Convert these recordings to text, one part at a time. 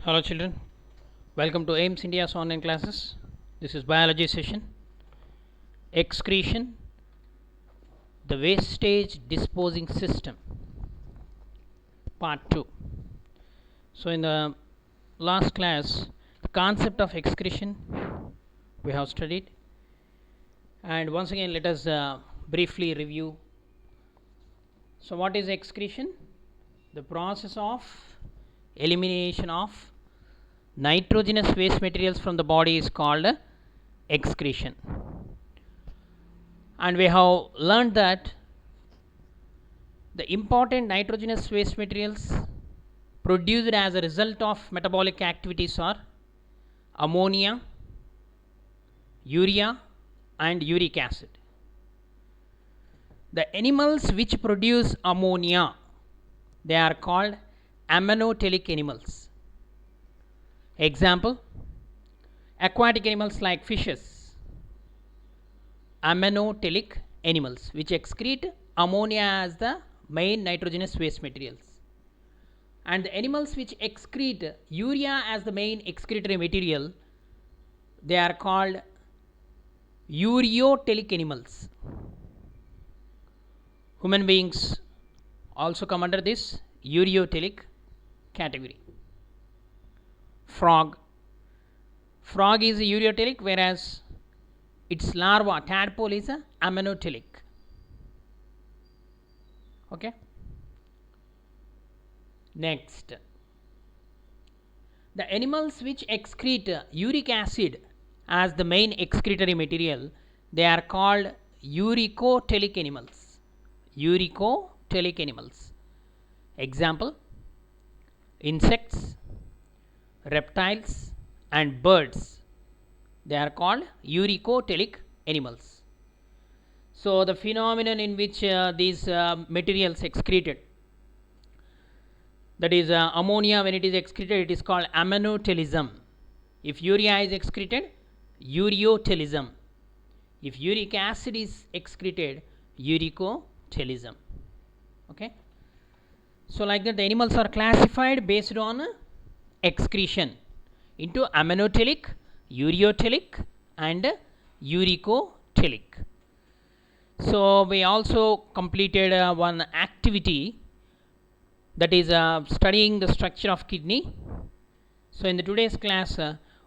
Hello children, welcome to AIMS India's online classes. This is biology session. Excretion, the wastage disposing system, part 2. So in the last class, the concept of excretion we have studied, and once again let us briefly review. So what is excretion? The process of elimination of nitrogenous waste materials from the body is called excretion. And we have learned that the important nitrogenous waste materials produced as a result of metabolic activities are ammonia, urea and uric acid. The animals which produce ammonia, they are called ammonotelic animals. Example, aquatic animals like fishes, ammonotelic animals which excrete ammonia as the main nitrogenous waste materials, and the animals which excrete urea as the main excretory material, they are called ureotelic animals. Human beings also come under this ureotelic category. Frog is a ureotelic, whereas its larva tadpole is a ammonotelic. Okay. Next, the animals which excrete uric acid as the main excretory material, they are called uricotelic animals. Uricotelic animals. Example, insects, reptiles and birds, they are called uricotelic animals. So the phenomenon in which these materials excreted, that is ammonia, when it is excreted, it is called ammonotelism. If urea is excreted, ureotelism. If uric acid is excreted, uricotelism. Okay. So like that, the animals are classified based on excretion into ammonotelic, ureotelic and uricotelic. So we also completed one activity, that is studying the structure of kidney. So in the today's class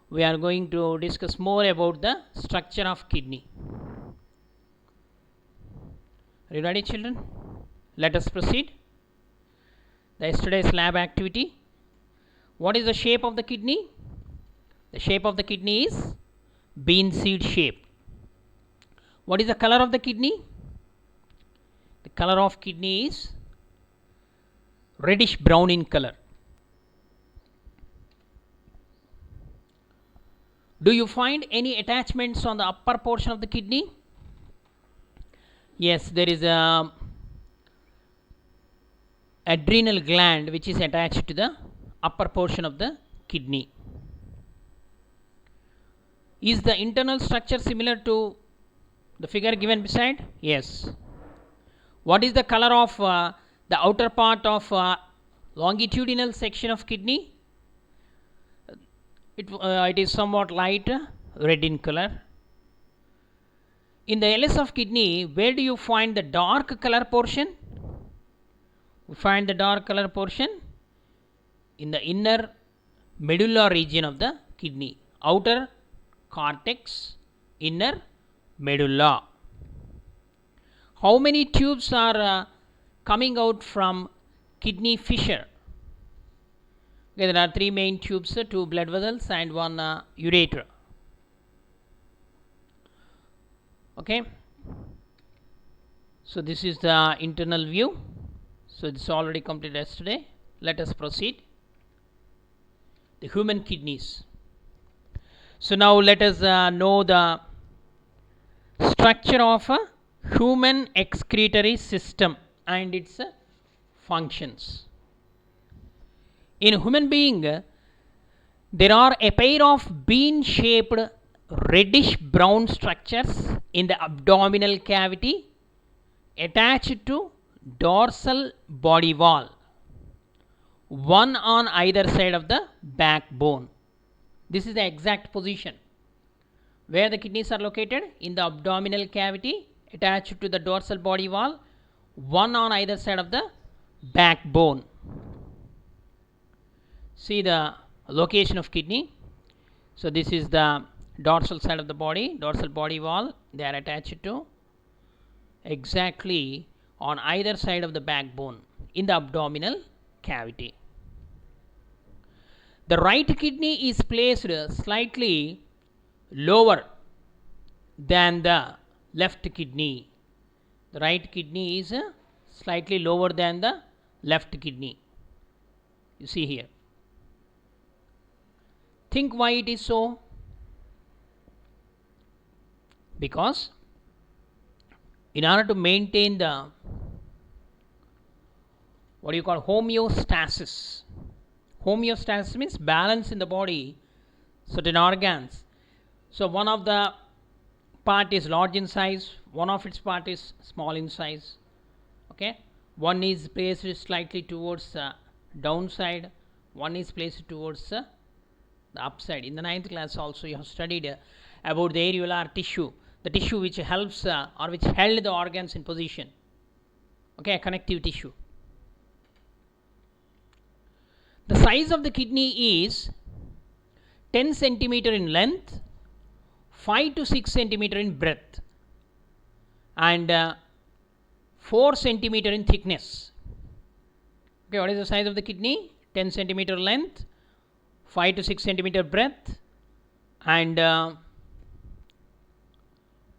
we are going to discuss more about the structure of kidney. Are you ready children? Let us proceed. The yesterday's lab activity. What is the shape of the kidney? The shape of the kidney is bean seed shape. What is the color of the kidney? The color of kidney is reddish brown in color. Do you find any attachments on the upper portion of the kidney? Yes, there is a adrenal gland which is attached to the upper portion of the kidney. Is the internal structure similar to the figure given beside? Yes. What is the color of the outer part of longitudinal section of kidney? It is somewhat light red in color. In the LS of kidney, where do you find the dark color portion? We find the dark color portion in the inner medulla region of the kidney. Outer cortex, inner medulla. How many tubes are coming out from kidney fissure? Okay, there are 3 main tubes, 2 blood vessels and 1 ureter. Okay. So this is the internal view. So this is already completed yesterday. Let us proceed. The human kidneys. So now let us know the structure of a human excretory system and its functions. In human being, there are a pair of bean shaped reddish brown structures in the abdominal cavity attached to dorsal body wall. one on either side of the backbone. This is the exact position where the kidneys are located, in the abdominal cavity attached to the dorsal body wall, one on either side of the backbone. See the location of kidney. So this is the dorsal side of the body, dorsal body wall. They are attached to exactly on either side of the backbone in the abdominal cavity. The right kidney is placed slightly lower than the left kidney. The right kidney is slightly lower than the left kidney. You see here. Think why it is so? Because in order to maintain the what do you call homeostasis. Homeostasis means balance in the body, certain organs. So one of the part is large in size, one of its part is small in size. Okay, one is placed slightly towards the downside, one is placed towards the upside. In the 9th class also you have studied about the areolar tissue, the tissue which helps or which held the organs in position. Okay, connective tissue. The size of the kidney is 10 centimeter in length, 5 to 6 centimeter in breadth, and 4 centimeter in thickness. Okay, what is the size of the kidney? 10 centimeter length, 5 to 6 centimeter breadth, and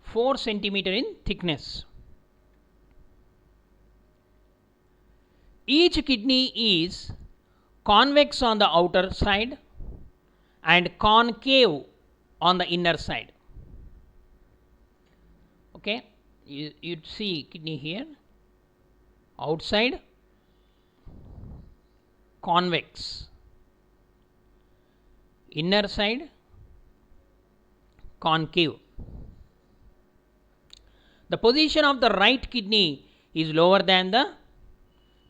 4 centimeter in thickness. Each kidney is convex on the outer side and concave on the inner side. Okay, you see kidney here, outside convex, inner side concave. The position of the right kidney is lower than the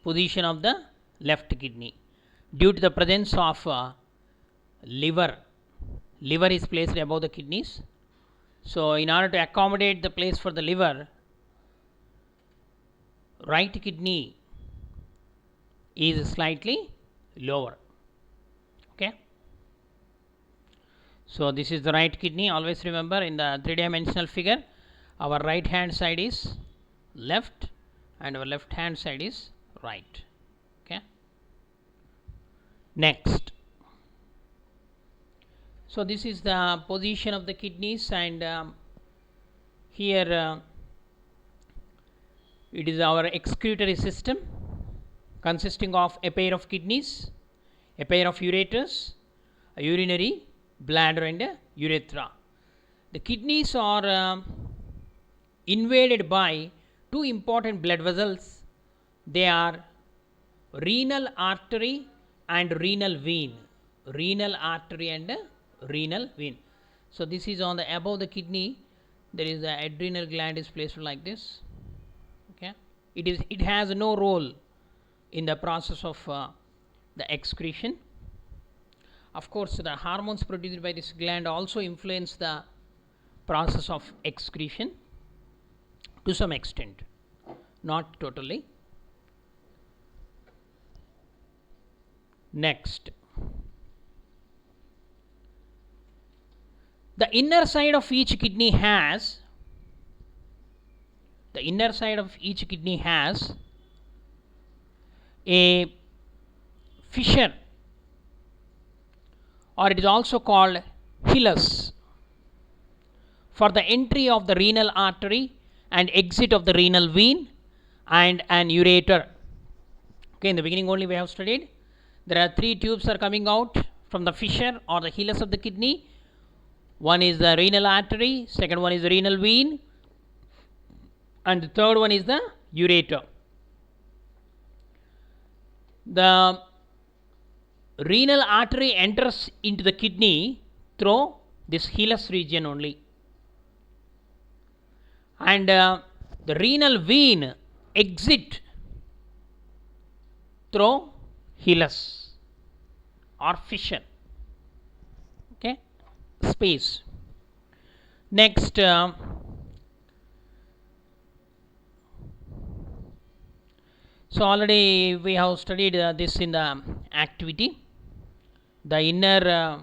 position of the left kidney due to the presence of liver. Liver is placed above the kidneys. So in order to accommodate the place for the liver, right kidney is slightly lower. Okay, so this is the right kidney. Always remember, in the 3-dimensional figure, our right hand side is left and our left hand side is right. Okay, next. So this is the position of the kidneys, and here it is our excretory system consisting of a pair of kidneys, a pair of ureters, a urinary bladder, and a urethra. The kidneys are invaded by two important blood vessels. They are renal artery and renal vein. Renal artery and renal vein. So this is on the above the kidney. There is the adrenal gland is placed like this. Okay, it has no role in the process of the excretion. Of course, the hormones produced by this gland also influence the process of excretion to some extent, not totally. Next, the inner side of each kidney has a fissure, or it is also called hilus, for the entry of the renal artery and exit of the renal vein and an ureter. Okay, in the beginning only we have studied there are three tubes are coming out from the fissure or the hilus of the kidney. One is the renal artery, second one is the renal vein, and the third one is the ureter. The renal artery enters into the kidney through this hilus region only, and the renal vein exit through hilus or fissure. Okay, space. Next, so already we have studied this in the activity. The inner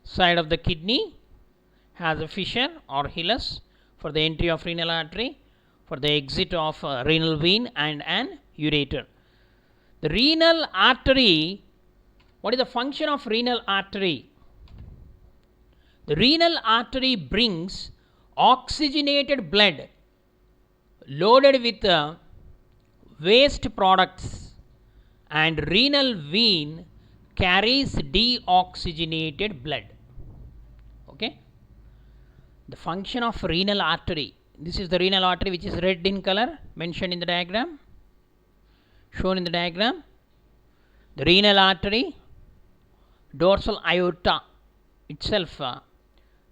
side of the kidney has a fissure or hilus for the entry of renal artery, for the exit of renal vein and an ureter. The renal artery, what is the function of renal artery? The renal artery brings oxygenated blood loaded with waste products, and renal vein carries deoxygenated blood. Okay, the function of renal artery, this is the renal artery which is red in color, mentioned in the diagram, shown in the diagram. The renal artery, dorsal aorta itself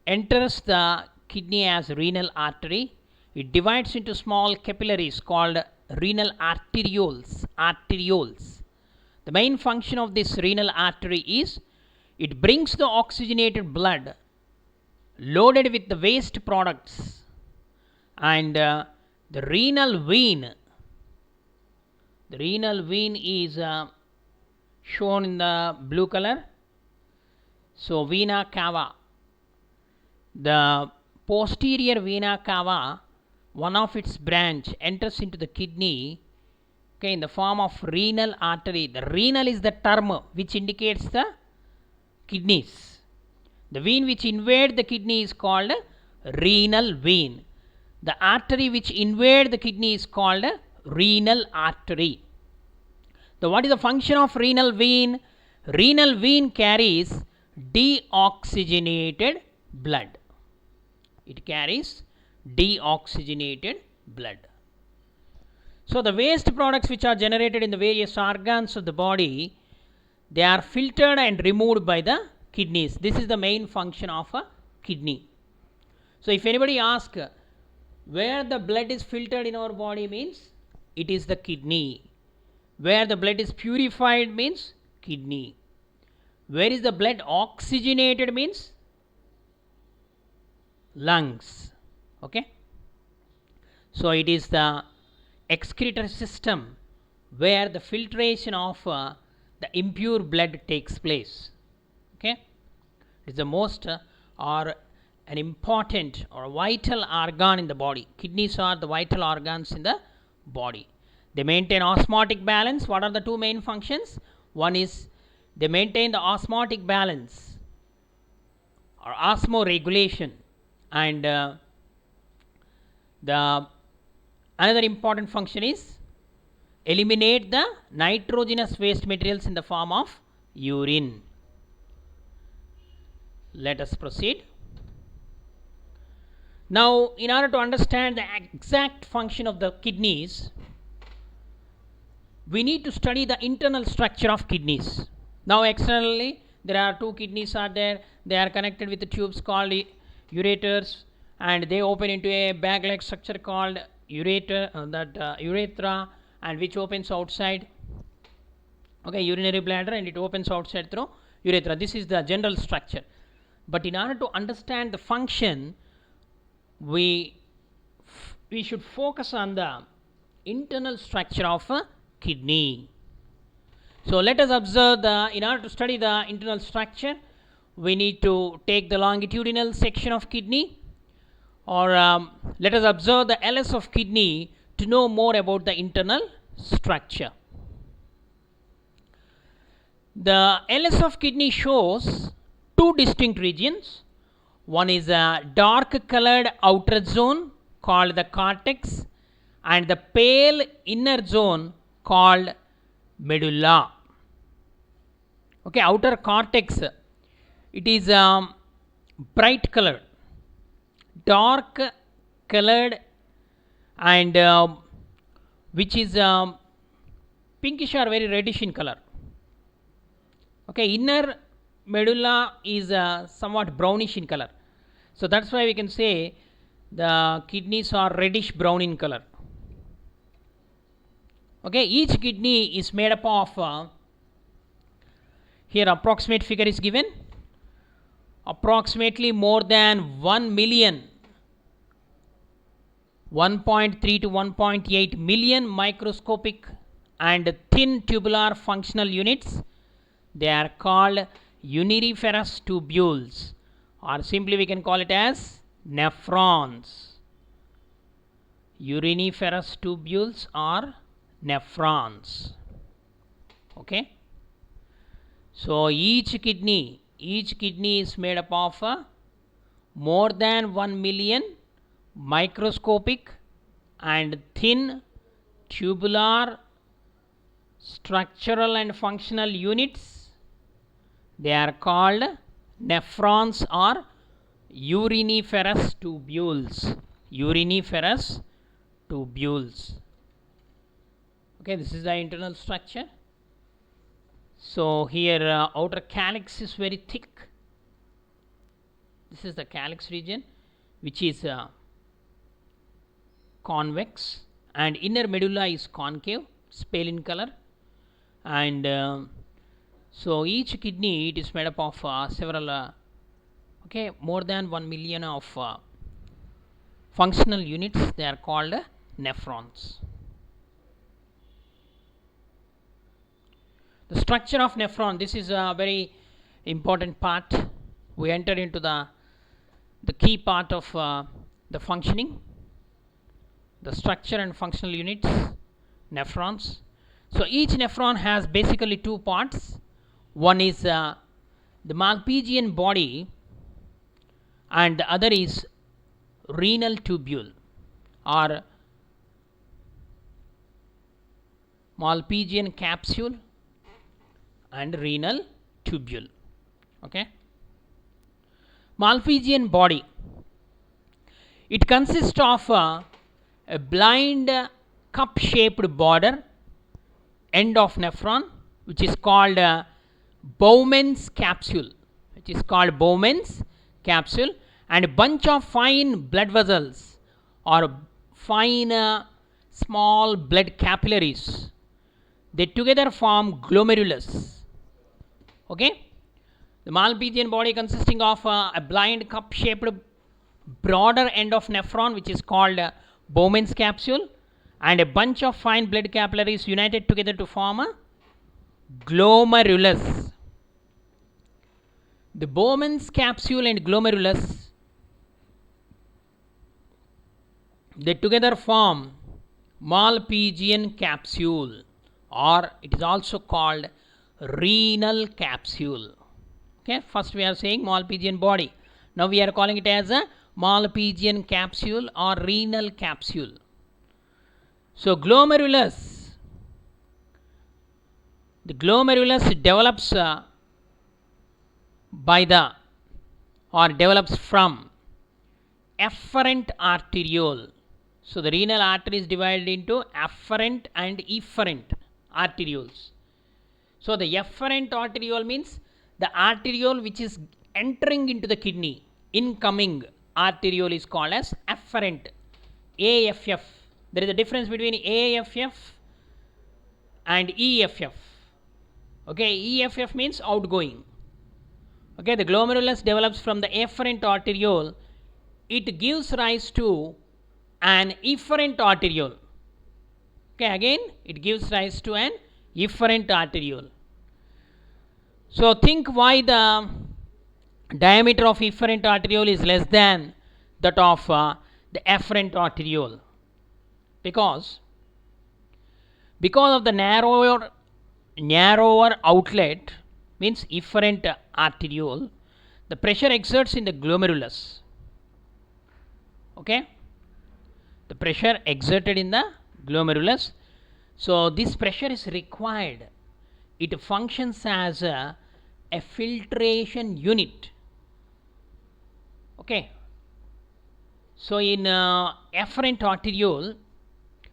enters the kidney as renal artery. It divides into small capillaries called renal arterioles. The main function of this renal artery is it brings the oxygenated blood loaded with the waste products, and the renal vein is shown in the blue color. So vena cava, the posterior vena cava, one of its branch enters into the kidney, okay, in the form of renal artery. The renal is the term which indicates the kidneys. The vein which invades the kidney is called renal vein. The artery which invades the kidney is called renal artery. So what is the function of renal vein? Renal vein carries deoxygenated blood. It carries deoxygenated blood. So the waste products which are generated in the various organs of the body, they are filtered and removed by the kidneys. This is the main function of a kidney. So if anybody asks where the blood is filtered in our body, means it is the kidney. Where the blood is purified means kidney. Where is the blood oxygenated means lungs. Okay, so it is the excretory system where the filtration of the impure blood takes place. Okay, it is the most or an important or vital organ in the body. Kidneys are the vital organs in the body. They maintain osmotic balance. What are the two main functions? One is they maintain the osmotic balance or osmoregulation, and the another important function is eliminate the nitrogenous waste materials in the form of urine. Let us proceed. Now, in order to understand the exact function of the kidneys, we need to study the internal structure of kidneys. Now, externally there are two kidneys are there. They are connected with the tubes called ureters, and they open into a bag-like structure called urethra, and which opens outside. Okay, urinary bladder, and it opens outside through urethra. This is the general structure. But in order to understand the function, we should focus on the internal structure of a kidney. So let us observe in order to study the internal structure, we need to take the longitudinal section of kidney, or let us observe the LS of kidney to know more about the internal structure. The LS of kidney shows two distinct regions. One is a dark colored outer zone called the cortex, and the pale inner zone called medulla. Okay, outer cortex, it is bright colored, dark colored, and which is pinkish or very reddish in color. Okay, inner medulla is somewhat brownish in color. So that's why we can say the kidneys are reddish brown in color. Okay, each kidney is made up of Here approximate figure is given. Approximately more than 1 million, 1.3 to 1.8 million microscopic and thin tubular functional units. They are called uriniferous tubules, or simply we can call it as nephrons. Uriniferous tubules or nephrons. Okay. So each kidney is made up of more than 1 million microscopic and thin tubular structural and functional units. They are called nephrons or uriniferous tubules. Uriniferous tubules. Okay, this is the internal structure. So here outer calyx is very thick. This is the calyx region, which is convex, and inner medulla is concave, it's pale in color. And so each kidney, it is made up of several more than 1 million of functional units. They are called nephrons. The structure of nephron, this is a very important part. We enter into the key part of the functioning, the structure and functional units, nephrons. So each nephron has basically two parts. One is the Malpighian body, and the other is renal tubule or Malpighian capsule and renal tubule. Okay. Malpighian body, it consists of a blind cup shaped border end of nephron, which is called Bowman's capsule, and a bunch of fine blood vessels or fine small blood capillaries. They together form glomerulus. Okay. The Malpighian body consisting of a blind cup shaped broader end of nephron, which is called Bowman's capsule, and a bunch of fine blood capillaries united together to form a glomerulus. The Bowman's capsule and glomerulus, they together form Malpighian capsule, or it is also called renal capsule. Okay, first we are saying Malpighian body. Now we are calling it as a Malpighian capsule or renal capsule. So glomerulus, the glomerulus develops develops from efferent arteriole. So the renal artery is divided into afferent and efferent arterioles. So the efferent arteriole means the arteriole which is entering into the kidney. Incoming arteriole is called as afferent, AFF. There is a difference between AFF and EFF. Okay, EFF means outgoing. Okay, the glomerulus develops from the afferent arteriole. It gives rise to an efferent arteriole. Okay, again it gives rise to an efferent arteriole. So think why the diameter of efferent arteriole is less than that of the afferent arteriole, because of the narrower outlet, means efferent arteriole, the pressure exerts in the glomerulus. Okay, the pressure exerted in the glomerulus. So this pressure is required. It functions as a filtration unit. Okay. So in afferent arteriole,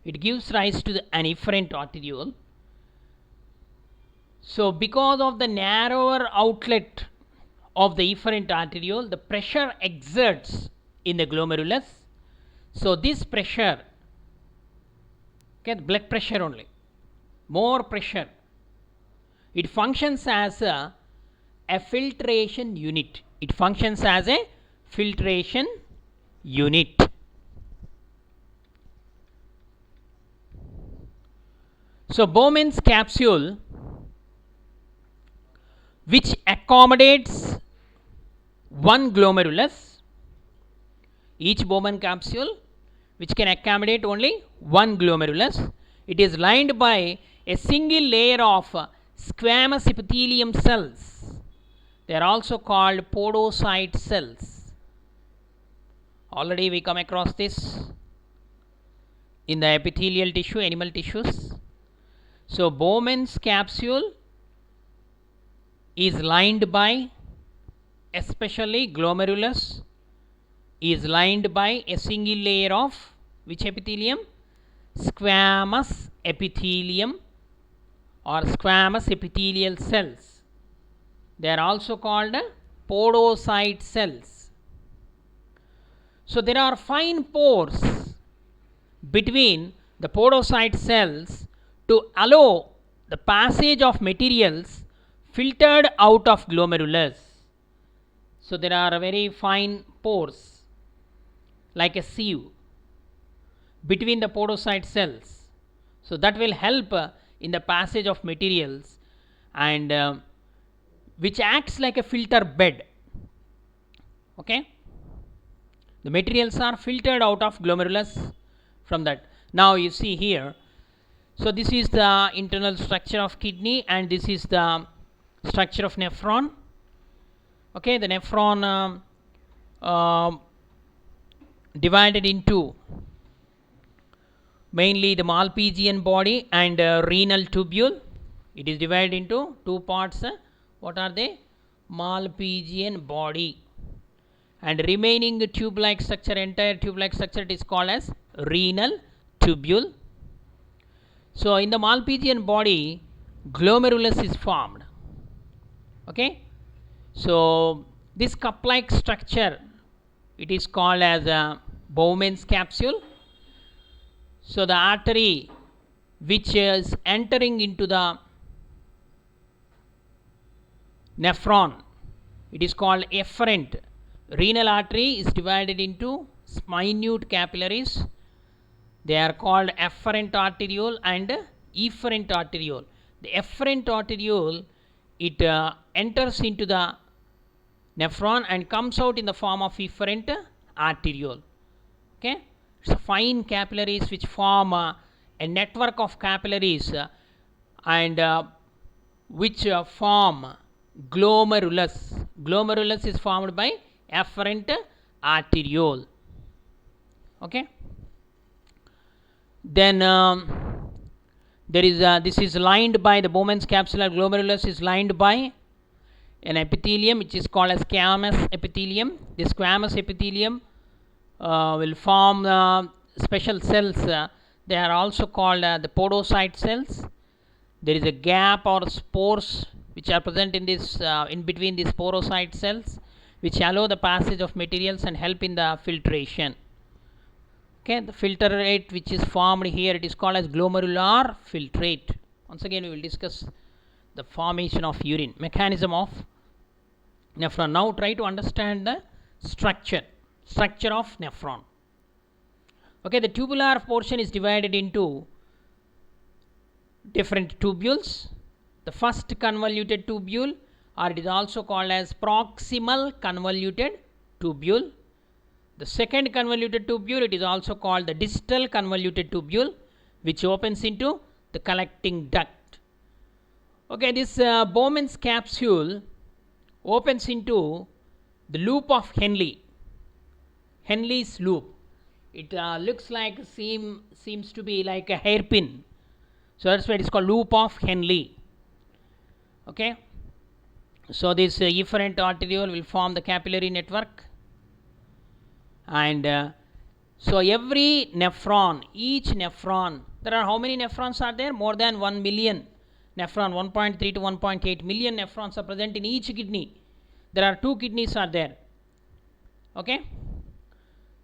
it gives rise to an efferent arteriole. So because of the narrower outlet of the efferent arteriole, the pressure exerts in the glomerulus. So this pressure, okay, blood pressure only, more pressure, it functions as a a filtration unit. It functions as a filtration unit. So Bowman's capsule, which accommodates one glomerulus, each Bowman capsule which can accommodate only one glomerulus, it is lined by a single layer of squamous epithelium cells. They are also called podocyte cells. Already we come across this in the epithelial tissue, animal tissues. So Bowman's capsule is lined by, especially glomerulus, is lined by a single layer of which epithelium? Squamous epithelium or squamous epithelial cells. They are also called podocyte cells. So there are fine pores between the podocyte cells to allow the passage of materials filtered out of glomerulus. So there are very fine pores like a sieve between the podocyte cells. So that will help in the passage of materials, and which acts like a filter bed. Okay, the materials are filtered out of glomerulus from that. Now you see here, so this is the internal structure of kidney and this is the structure of nephron. Okay, the nephron divided into mainly the Malpighian body and renal tubule. It is divided into two parts. What are they? Malpighian body, and remaining tube-like structure, entire tube-like structure, it is called as renal tubule. So in the Malpighian body, glomerulus is formed. Okay, so this cup-like structure, it is called as a Bowman's capsule. So the artery which is entering into the nephron, it is called efferent. Renal artery is divided into minute capillaries. They are called efferent arteriole and efferent arteriole. The efferent arteriole, it enters into the nephron and comes out in the form of efferent arteriole. Okay, it's fine capillaries which form a network of capillaries and which form glomerulus. Glomerulus is formed by efferent arteriole. Okay, then there is this is lined by the Bowman's capsular glomerulus is lined by an epithelium which is called as squamous epithelium. This squamous epithelium will form special cells. They are also called the podocyte cells. There is a gap or spores which are present in this in between these podocyte cells, which allow the passage of materials and help in the filtration. Okay, the filtrate which is formed here, it is called as glomerular filtrate. Once again we will discuss the formation of urine, mechanism of nephron. Now try to understand the structure of nephron. Okay, the tubular portion is divided into different tubules. The first convoluted tubule, or it is also called as proximal convoluted tubule. The second convoluted tubule, it is also called the distal convoluted tubule, which opens into the collecting duct. Okay, this Bowman's capsule opens into the loop of Henle. Henle's loop. It looks like seems to be like a hairpin. So that's why it is called loop of Henle. Okay. So this efferent arteriole will form the capillary network, and so every nephron, each nephron, there are how many nephrons are there? More than 1 million nephron, 1.3 to 1.8 million nephrons are present in each kidney. There are 2 kidneys are there. Okay,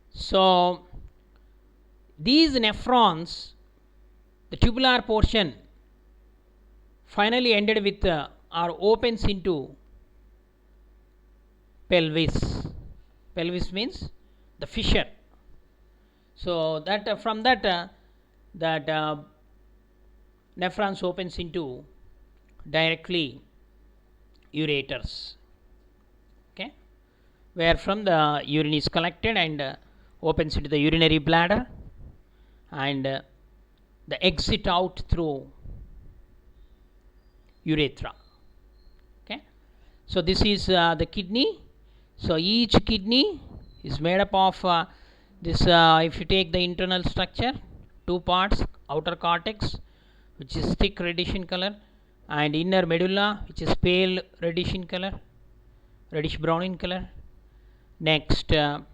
so these nephrons, the tubular portion finally ended with or opens into pelvis. Pelvis means the fissure. So that from that nephrons opens into directly ureters, okay, where from the urine is collected and opens into the urinary bladder and the exit out through urethra. Okay, so this is the kidney. So each kidney is made up of this if you take the internal structure, two parts, outer cortex which is thick reddish in color and inner medulla which is pale reddish in color, reddish brown in color. Next there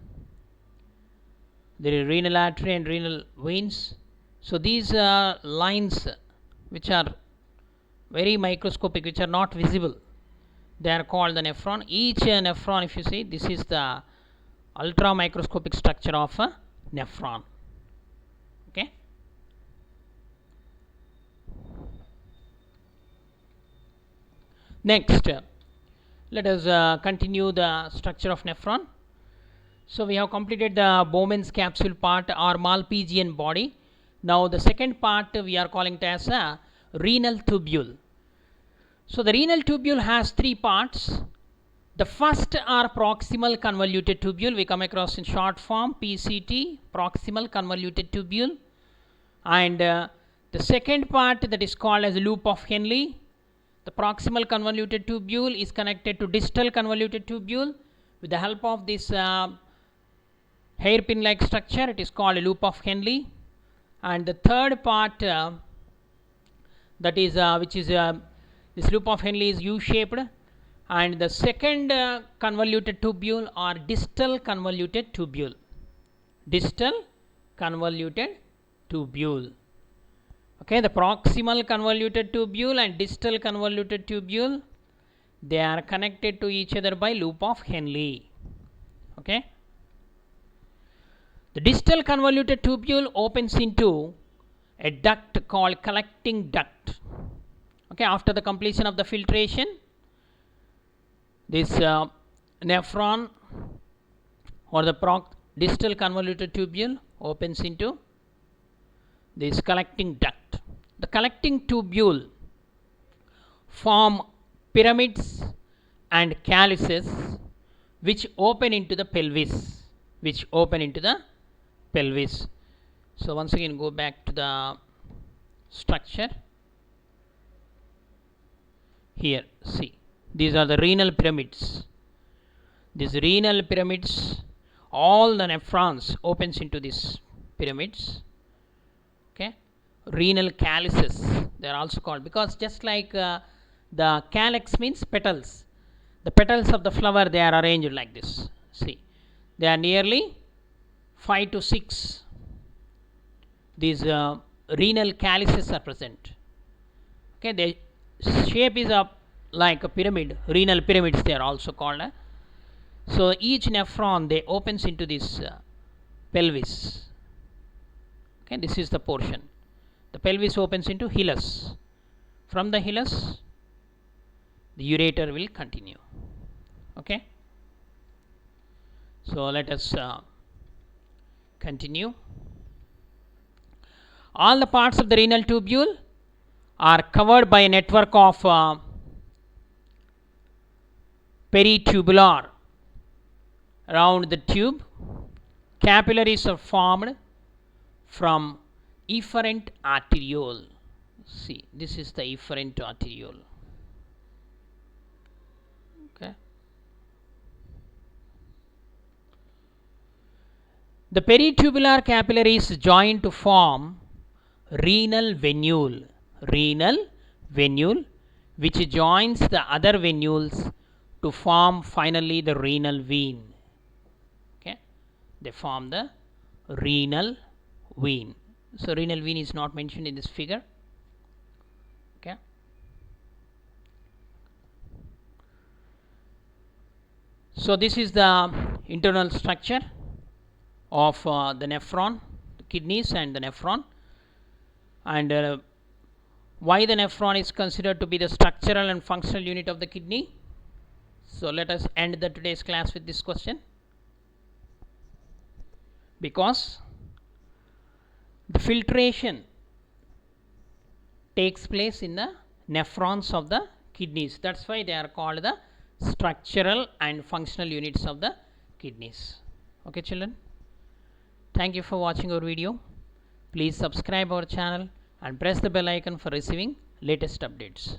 is renal artery and renal veins. So these lines which are very microscopic, which are not visible, they are called the nephron. Each nephron, if you see, this is the ultra microscopic structure of a nephron. Okay, next let us continue the structure of nephron. So we have completed the Bowman's capsule part or Malpighian body. Now the second part we are calling it as a renal tubule. So the renal tubule has three parts. The first are proximal convoluted tubule, we come across in short form PCT, proximal convoluted tubule, and the second part that is called as loop of Henle. The proximal convoluted tubule is connected to distal convoluted tubule with the help of this hairpin like structure. It is called a loop of Henle. And the third part that is which is this loop of Henle is U-shaped, and the second convoluted tubule or distal convoluted tubule. Distal convoluted tubule. Okay, the proximal convoluted tubule and distal convoluted tubule, they are connected to each other by loop of Henle. Okay, the distal convoluted tubule opens into a duct called collecting duct. Okay, after the completion of the filtration, this nephron or the distal convoluted tubule opens into this collecting duct. The collecting tubule form pyramids and calyces which open into the pelvis. So once again go back to the structure. Here see, these are the renal pyramids. These renal pyramids, all the nephrons opens into these pyramids. Okay, renal calyces they are also called, because just like the calyx means petals, the petals of the flower, they are arranged like this. See, they are nearly 5 to 6. These renal calyces are present. Okay, the shape is like a pyramid, renal pyramids they are also called. So each nephron they opens into this pelvis. Okay, this is the portion. The pelvis opens into hilus. From the hilus, the ureter will continue. Okay, so let us continue. All the parts of the renal tubule are covered by a network of peritubular around the tube. Capillaries are formed from efferent arteriole. See, this is the efferent arteriole. Okay, the peritubular capillaries join to form renal venule, which joins the other venules to form finally the renal vein. Okay, they form the renal vein. So renal vein is not mentioned in this figure. Okay, so this is the internal structure of the nephron, the kidneys and the nephron. And why the nephron is considered to be the structural and functional unit of the kidney? So let us end the today's class with this question. Because the filtration takes place in the nephrons of the kidneys, that's why they are called the structural and functional units of the kidneys. Okay children, thank you for watching our video. Please subscribe our channel and press the bell icon for receiving latest updates.